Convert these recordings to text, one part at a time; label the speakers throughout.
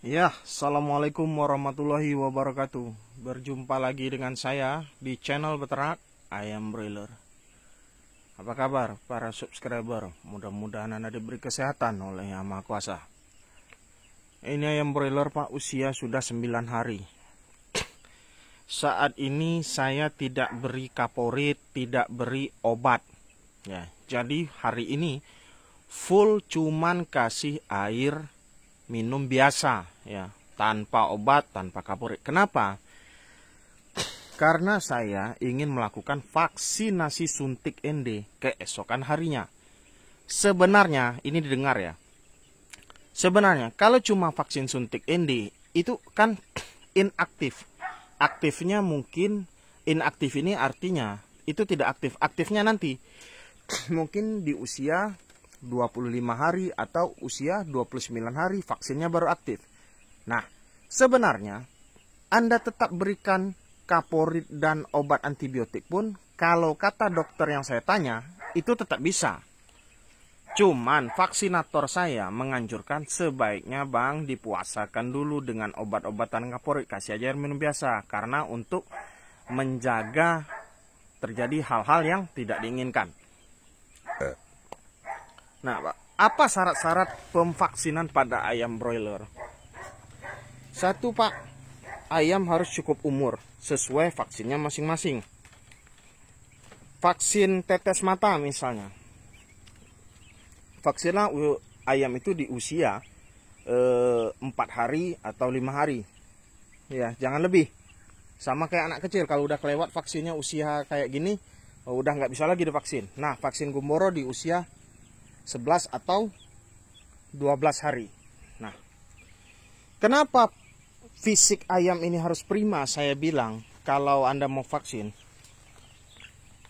Speaker 1: Ya, assalamualaikum warahmatullahi wabarakatuh. Berjumpa lagi dengan saya di channel Beternak Ayam Broiler. Apa kabar para subscriber? Mudah-mudahan Anda diberi kesehatan oleh Yang Maha Kuasa. Ini ayam broiler Pak, usia sudah 9 hari. Saat ini saya tidak beri kaporit, tidak beri obat. Ya, jadi hari ini full cuman kasih air minum biasa ya, tanpa obat, tanpa kaporit. Kenapa? Karena saya ingin melakukan vaksinasi suntik ND keesokan harinya. Sebenarnya ini didengar ya. Sebenarnya kalau cuma vaksin suntik ND itu kan inaktif. Aktifnya mungkin inaktif, ini artinya itu tidak aktif. Aktifnya nanti mungkin di usia 25 hari atau usia 29 hari vaksinnya baru aktif. Nah, sebenarnya Anda tetap berikan kaporit dan obat antibiotik pun, kalau kata dokter yang saya tanya, itu tetap bisa. Cuman vaksinator saya menganjurkan sebaiknya Bang dipuasakan dulu dengan obat-obatan kaporit, kasih aja air minum biasa, karena untuk menjaga terjadi hal-hal yang tidak diinginkan. Nah, Pak, apa syarat-syarat pemvaksinan pada ayam broiler? Satu, Pak, ayam harus cukup umur sesuai vaksinnya masing-masing. Vaksin tetes mata misalnya, vaksinlah ayam itu di usia 4 hari atau 5 hari. Ya, jangan lebih. Sama kayak anak kecil, kalau udah kelewat vaksinnya usia kayak gini, udah nggak bisa lagi divaksin. Nah, vaksin gumboro di usia 11 atau 12 hari. Nah, kenapa fisik ayam ini harus prima? Saya bilang, kalau Anda mau vaksin,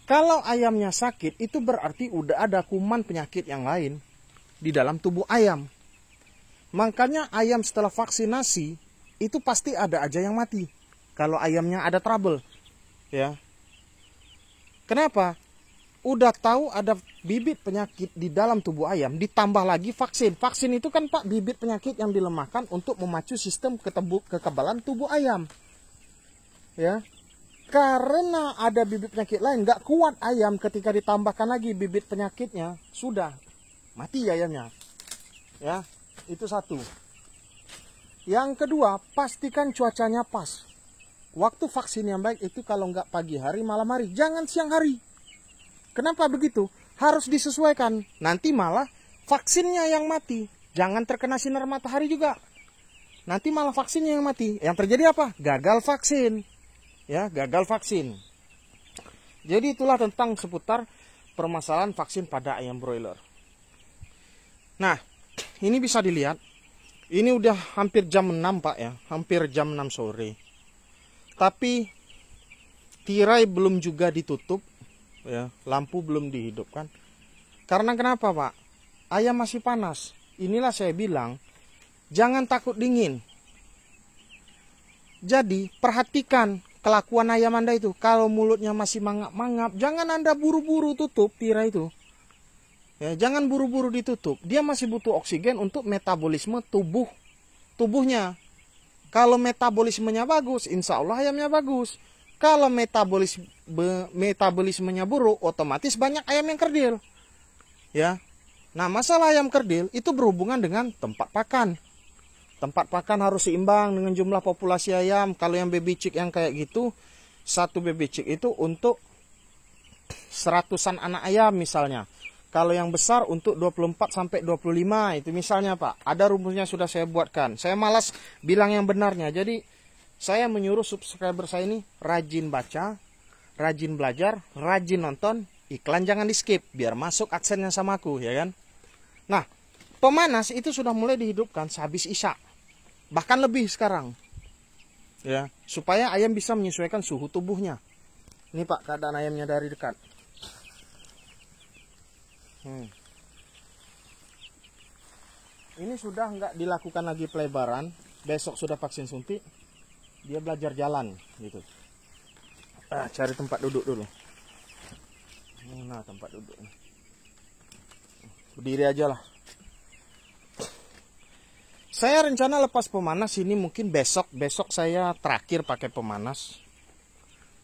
Speaker 1: kalau ayamnya sakit, itu berarti udah ada kuman penyakit yang lain di dalam tubuh ayam. Makanya ayam setelah vaksinasi, itu pasti ada aja yang mati. Kalau ayamnya ada trouble. Ya. Kenapa? Udah tahu ada bibit penyakit di dalam tubuh ayam, ditambah lagi vaksin. Vaksin itu kan Pak, bibit penyakit yang dilemahkan untuk memacu sistem kekebalan tubuh ayam. Ya. Karena ada bibit penyakit lain, nggak kuat ayam ketika ditambahkan lagi bibit penyakitnya, sudah mati ayamnya. Ya, itu satu. Yang kedua, pastikan cuacanya pas. Waktu vaksin yang baik itu kalau nggak pagi hari, malam hari, jangan siang hari. Kenapa begitu? Harus disesuaikan. Nanti malah vaksinnya yang mati. Jangan terkena sinar matahari juga. Nanti malah vaksinnya yang mati. Yang terjadi apa? Gagal vaksin. Ya, gagal vaksin. Jadi itulah tentang seputar permasalahan vaksin pada ayam broiler. Nah, ini bisa dilihat. Ini udah hampir jam 6 Pak ya. Hampir jam 6 sore. Tapi tirai belum juga ditutup. Ya, lampu belum dihidupkan. Karena kenapa Pak? Ayam masih panas. Inilah saya bilang, jangan takut dingin. Jadi perhatikan kelakuan ayam Anda itu. Kalau mulutnya masih mangap-mangap, jangan Anda buru-buru tutup tirai itu. Ya, jangan buru-buru ditutup. Dia masih butuh oksigen untuk metabolisme tubuhnya. Kalau metabolismenya bagus, insya Allah ayamnya bagus. Kalau metabolismenya buruk, otomatis banyak ayam yang kerdil. Ya. Nah, masalah ayam kerdil itu berhubungan dengan tempat pakan. Tempat pakan harus seimbang dengan jumlah populasi ayam. Kalau yang baby chick yang kayak gitu, satu baby chick itu untuk 100-an anak ayam misalnya. Kalau yang besar untuk 24 sampai 25 itu misalnya Pak. Ada rumusnya sudah saya buatkan. Saya malas bilang yang benarnya. Jadi saya menyuruh subscriber saya ini rajin baca, rajin belajar, rajin nonton, iklan jangan di skip biar masuk aksennya sama aku, ya kan? Nah, pemanas itu sudah mulai dihidupkan sehabis isya. Bahkan lebih sekarang. Ya, supaya ayam bisa menyesuaikan suhu tubuhnya. Ini Pak keadaan ayamnya dari dekat. Ini sudah nggak dilakukan lagi pelebaran, besok sudah vaksin suntik. Dia belajar jalan gitu. Cari tempat duduk dulu. Nah, tempat duduk. Berdiri aja lah. Saya rencana lepas pemanas ini mungkin besok saya terakhir pakai pemanas.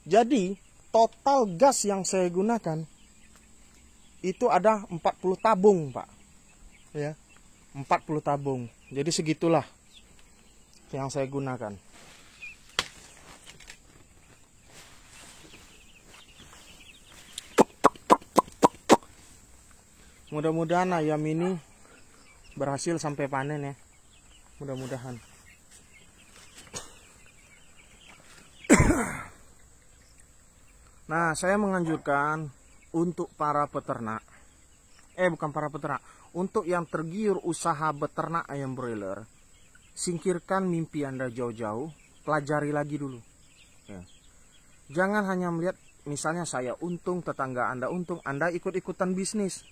Speaker 1: Jadi total gas yang saya gunakan itu ada 40 tabung, Pak. Ya. 40 tabung. Jadi segitulah yang saya gunakan. Mudah-mudahan ayam ini berhasil sampai panen ya. Mudah-mudahan. Nah, saya menganjurkan untuk para peternak, bukan para peternak, untuk yang tergiur usaha beternak ayam broiler, singkirkan mimpi Anda jauh-jauh, pelajari lagi dulu. Ya. Jangan hanya melihat, misalnya saya untung, tetangga Anda untung, Anda ikut-ikutan bisnis.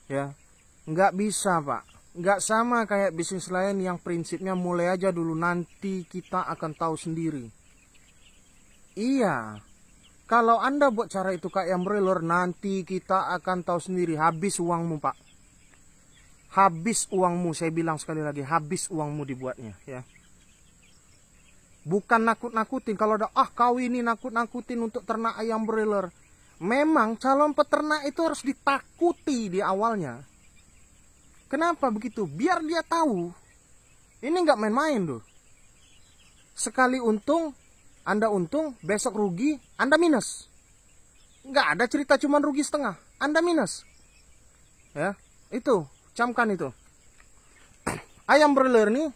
Speaker 1: Ya, nggak bisa, Pak. Nggak sama kayak bisnis lain yang prinsipnya mulai aja dulu, nanti kita akan tahu sendiri. Iya. Kalau Anda buat cara itu kayak ayam broiler, nanti kita akan tahu sendiri. Habis uangmu, Pak. Habis uangmu, saya bilang sekali lagi, habis uangmu dibuatnya, ya. Bukan nakut-nakutin. Kalau ada, kau ini nakut-nakutin untuk ternak ayam broiler. Memang calon peternak itu harus ditakuti di awalnya. Kenapa begitu? Biar dia tahu. Ini nggak main-main loh. Sekali untung, Anda untung, besok rugi, Anda minus. Nggak ada cerita cuman rugi setengah, Anda minus. Ya, itu, camkan itu. Ayam broiler nih,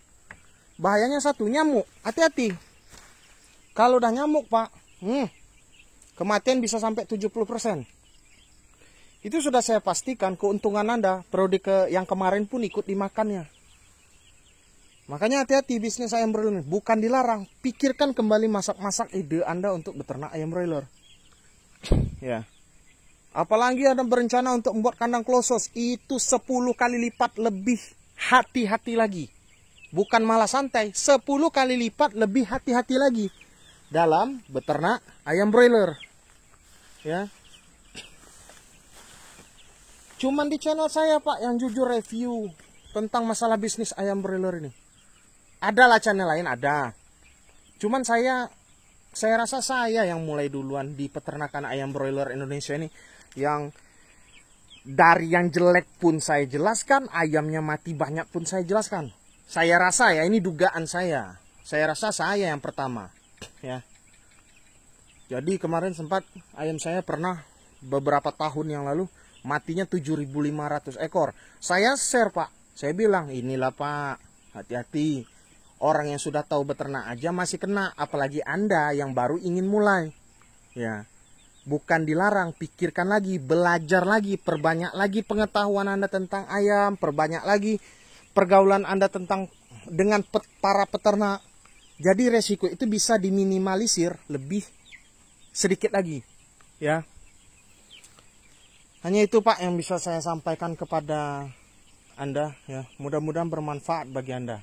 Speaker 1: bahayanya satu, nyamuk. Hati-hati. Kalau udah nyamuk, Pak, kematian bisa sampai 70%. Itu sudah saya pastikan keuntungan Anda, periode yang kemarin pun ikut dimakannya. Makanya hati-hati bisnis ayam broiler, bukan dilarang. Pikirkan kembali masak-masak ide Anda untuk beternak ayam broiler. Ya. Apalagi Anda berencana untuk membuat kandang klosos, itu 10 kali lipat lebih hati-hati lagi. Bukan malah santai, 10 kali lipat lebih hati-hati lagi dalam beternak ayam broiler. Ya. Cuman di channel saya, Pak, yang jujur review tentang masalah bisnis ayam broiler ini. Ada lah channel lain, ada. Cuman saya rasa saya yang mulai duluan di peternakan ayam broiler Indonesia ini. Yang dari yang jelek pun saya jelaskan, ayamnya mati banyak pun saya jelaskan. Saya rasa ya, ini dugaan saya. Saya rasa saya yang pertama. Ya. Jadi kemarin sempat ayam saya pernah beberapa tahun yang lalu matinya 7.500 ekor. Saya share, Pak. Saya bilang, inilah, Pak, hati-hati. Orang yang sudah tahu beternak aja masih kena, apalagi Anda yang baru ingin mulai. Ya. Bukan dilarang, pikirkan lagi, belajar lagi, perbanyak lagi pengetahuan Anda tentang ayam, perbanyak lagi pergaulan Anda dengan para peternak. Jadi resiko itu bisa diminimalisir lebih sedikit lagi. Ya. Hanya itu, Pak, yang bisa saya sampaikan kepada Anda, ya. Mudah-mudahan bermanfaat bagi Anda.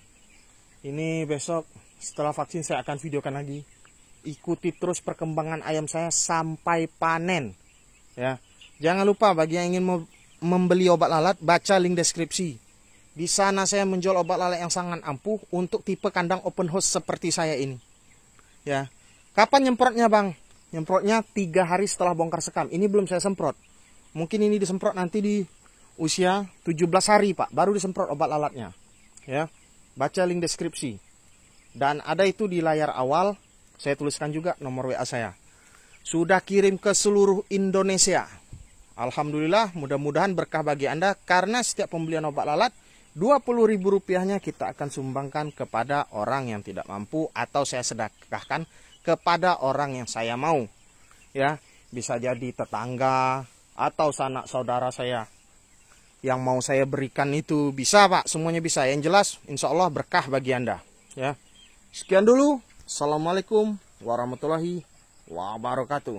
Speaker 1: Ini besok setelah vaksin saya akan videokan lagi. Ikuti terus perkembangan ayam saya sampai panen. Ya. Jangan lupa bagi yang ingin membeli obat lalat, baca link deskripsi. Di sana saya menjual obat lalat yang sangat ampuh untuk tipe kandang open house seperti saya ini. Ya. Kapan nyemprotnya, Bang? Nyemprotnya 3 hari setelah bongkar sekam. Ini belum saya semprot. Mungkin ini disemprot nanti di usia 17 hari, Pak. Baru disemprot obat lalatnya. Ya. Baca link deskripsi. Dan ada itu di layar awal. Saya tuliskan juga nomor WA saya. Sudah kirim ke seluruh Indonesia. Alhamdulillah, mudah-mudahan berkah bagi Anda. Karena setiap pembelian obat lalat, Rp20.000 kita akan sumbangkan kepada orang yang tidak mampu. Atau saya sedekahkan kepada orang yang saya mau. Ya, bisa jadi tetangga atau sanak saudara saya. Yang mau saya berikan itu bisa, Pak, semuanya bisa. Yang jelas insya Allah berkah bagi Anda. Ya. Sekian dulu. Assalamualaikum warahmatullahi wabarakatuh.